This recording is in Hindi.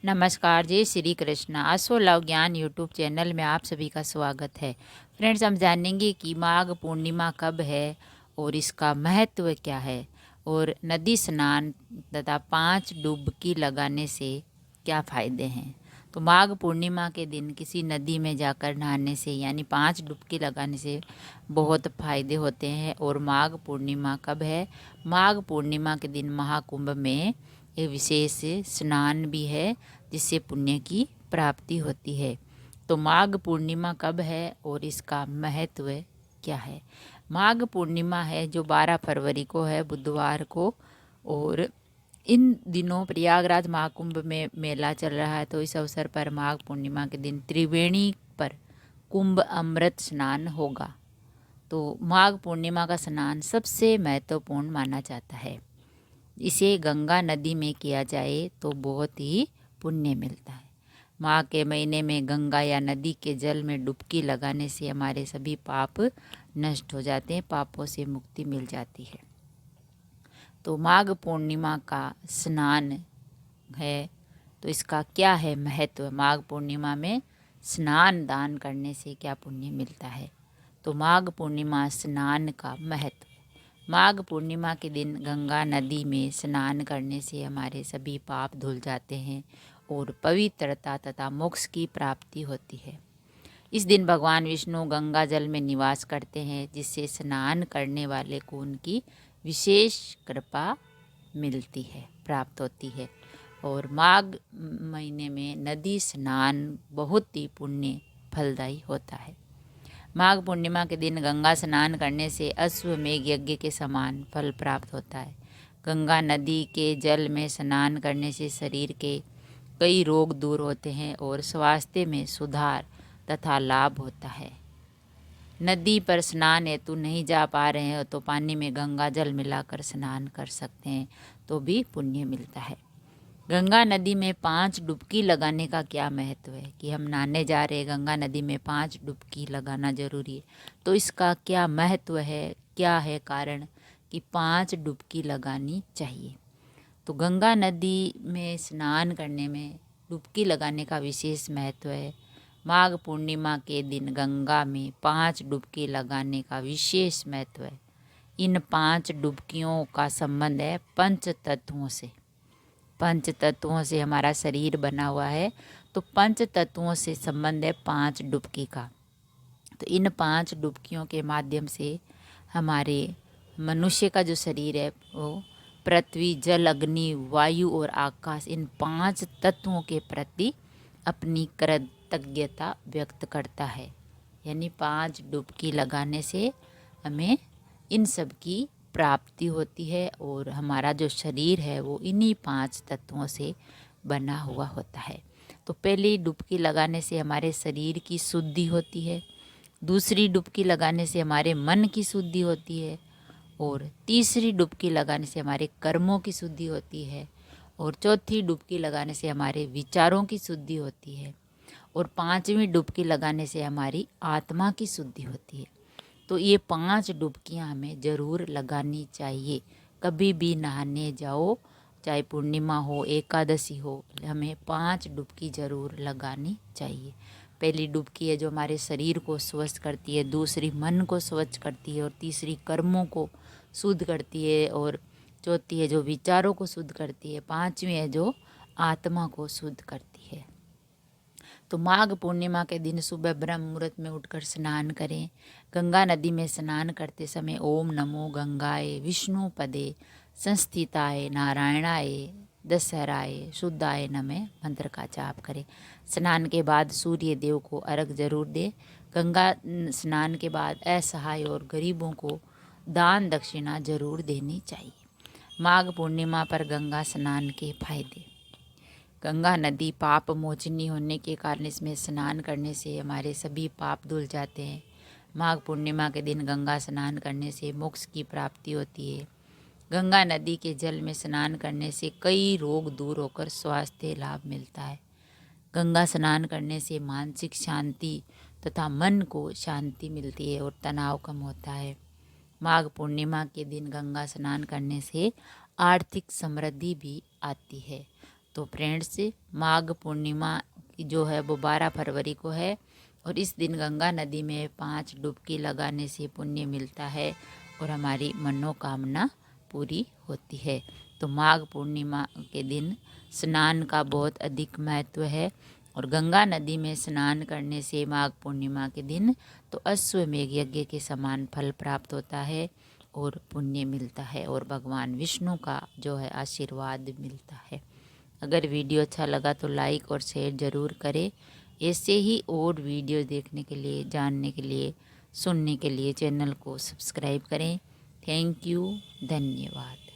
नमस्कार जी, श्री कृष्ण। असो लव ज्ञान यूट्यूब चैनल में आप सभी का स्वागत है। फ्रेंड्स, हम जानेंगे कि माघ पूर्णिमा कब है और इसका महत्व क्या है और नदी स्नान तथा 5 डुबकी लगाने से क्या फ़ायदे हैं। तो माघ पूर्णिमा के दिन किसी नदी में जाकर नहाने से यानी 5 डुबकी लगाने से बहुत फ़ायदे होते हैं। और माघ पूर्णिमा कब है? माघ पूर्णिमा के दिन महाकुंभ में एक विशेष स्नान भी है जिससे पुण्य की प्राप्ति होती है। तो माघ पूर्णिमा कब है और इसका महत्व क्या है? माघ पूर्णिमा है जो 12 फरवरी को है, बुधवार को। और इन दिनों प्रयागराज महाकुंभ में मेला चल रहा है। तो इस अवसर पर माघ पूर्णिमा के दिन त्रिवेणी पर कुंभ अमृत स्नान होगा। तो माघ पूर्णिमा का स्नान सबसे महत्वपूर्ण माना जाता है। इसे गंगा नदी में किया जाए तो बहुत ही पुण्य मिलता है। माघ के महीने में गंगा या नदी के जल में डुबकी लगाने से हमारे सभी पाप नष्ट हो जाते हैं, पापों से मुक्ति मिल जाती है। तो माघ पूर्णिमा का स्नान है तो इसका क्या है महत्व? माघ पूर्णिमा में स्नान दान करने से क्या पुण्य मिलता है? तो माघ पूर्णिमा स्नान का महत्व। माघ पूर्णिमा के दिन गंगा नदी में स्नान करने से हमारे सभी पाप धुल जाते हैं और पवित्रता तथा मोक्ष की प्राप्ति होती है। इस दिन भगवान विष्णु गंगा जल में निवास करते हैं, जिससे स्नान करने वाले को उनकी विशेष कृपा मिलती है, प्राप्त होती है। और माघ महीने में नदी स्नान बहुत ही पुण्य फलदायी होता है। माघ पूर्णिमा के दिन गंगा स्नान करने से अश्वमेघ यज्ञ के समान फल प्राप्त होता है। गंगा नदी के जल में स्नान करने से शरीर के कई रोग दूर होते हैं और स्वास्थ्य में सुधार तथा लाभ होता है। नदी पर स्नान हेतु नहीं जा पा रहे हैं तो पानी में गंगा जल मिलाकर स्नान कर सकते हैं, तो भी पुण्य मिलता है। गंगा नदी में 5 डुबकी लगाने का क्या महत्व है कि हम नहाने जा रहे हैं, गंगा नदी में 5 डुबकी लगाना जरूरी है। तो इसका क्या महत्व है, क्या है कारण कि 5 डुबकी लगानी चाहिए? तो गंगा नदी में स्नान करने में डुबकी लगाने का विशेष महत्व है। माघ पूर्णिमा के दिन गंगा में 5 डुबकी लगाने का विशेष महत्व है। इन 5 डुबकियों का संबंध है पंच तत्वों से। पंच तत्वों से हमारा शरीर बना हुआ है, तो पंच तत्वों से संबंध है 5 डुबकी का। तो इन 5 डुबकियों के माध्यम से हमारे मनुष्य का जो शरीर है वो पृथ्वी, जल, अग्नि, वायु और आकाश, इन 5 तत्वों के प्रति अपनी कृतज्ञता व्यक्त करता है। यानी 5 डुबकी लगाने से हमें इन सब की प्राप्ति होती है और हमारा जो शरीर है वो इन्हीं 5 तत्वों से बना हुआ होता है। तो पहली डुबकी लगाने से हमारे शरीर की शुद्धि होती है, दूसरी डुबकी लगाने से हमारे मन की शुद्धि होती है, और तीसरी डुबकी लगाने से हमारे कर्मों की शुद्धि होती है, और चौथी डुबकी लगाने से हमारे विचारों की शुद्धि होती है, और 5वीं डुबकी लगाने से हमारी आत्मा की शुद्धि होती है। तो ये 5 डुबकियाँ हमें ज़रूर लगानी चाहिए। कभी भी नहाने जाओ, चाहे पूर्णिमा हो, एकादशी हो, हमें 5 डुबकी ज़रूर लगानी चाहिए। पहली डुबकी है जो हमारे शरीर को स्वच्छ करती है, दूसरी मन को स्वच्छ करती है, और तीसरी कर्मों को शुद्ध करती है, और चौथी है जो विचारों को शुद्ध करती है, 5वीं है जो आत्मा को शुद्ध करती है। तो माघ पूर्णिमा के दिन सुबह ब्रह्म मुहूर्त में उठकर स्नान करें। गंगा नदी में स्नान करते समय ओम नमो गंगाए विष्णु पदे संस्थिताय नारायणाय दशहराय शुद्धाय नमः मंत्र का जाप करें। स्नान के बाद सूर्य देव को अर्घ जरूर दें। गंगा स्नान के बाद असहाय और गरीबों को दान दक्षिणा जरूर देनी चाहिए। माघ पूर्णिमा पर गंगा स्नान के फायदे। गंगा नदी पाप मोचनी होने के कारण इसमें स्नान करने से हमारे सभी पाप धुल जाते हैं। माघ पूर्णिमा के दिन गंगा स्नान करने से मोक्ष की प्राप्ति होती है। गंगा नदी के जल में स्नान करने से कई रोग दूर होकर स्वास्थ्य लाभ मिलता है। गंगा स्नान करने से मानसिक शांति तथा मन को शांति मिलती है और तनाव कम होता है। माघ पूर्णिमा के दिन गंगा स्नान करने से आर्थिक समृद्धि भी आती है। तो फ्रेंड्स, माघ पूर्णिमा जो है वो 12 फरवरी को है और इस दिन गंगा नदी में 5 डुबकी लगाने से पुण्य मिलता है और हमारी मनोकामना पूरी होती है। तो माघ पूर्णिमा के दिन स्नान का बहुत अधिक महत्व है और गंगा नदी में स्नान करने से माघ पूर्णिमा के दिन तो अश्वमेघ यज्ञ के समान फल प्राप्त होता है और पुण्य मिलता है और भगवान विष्णु का जो है आशीर्वाद मिलता है। अगर वीडियो अच्छा लगा तो लाइक और शेयर ज़रूर करें। ऐसे ही और वीडियो देखने के लिए, जानने के लिए, सुनने के लिए चैनल को सब्सक्राइब करें। थैंक यू, धन्यवाद।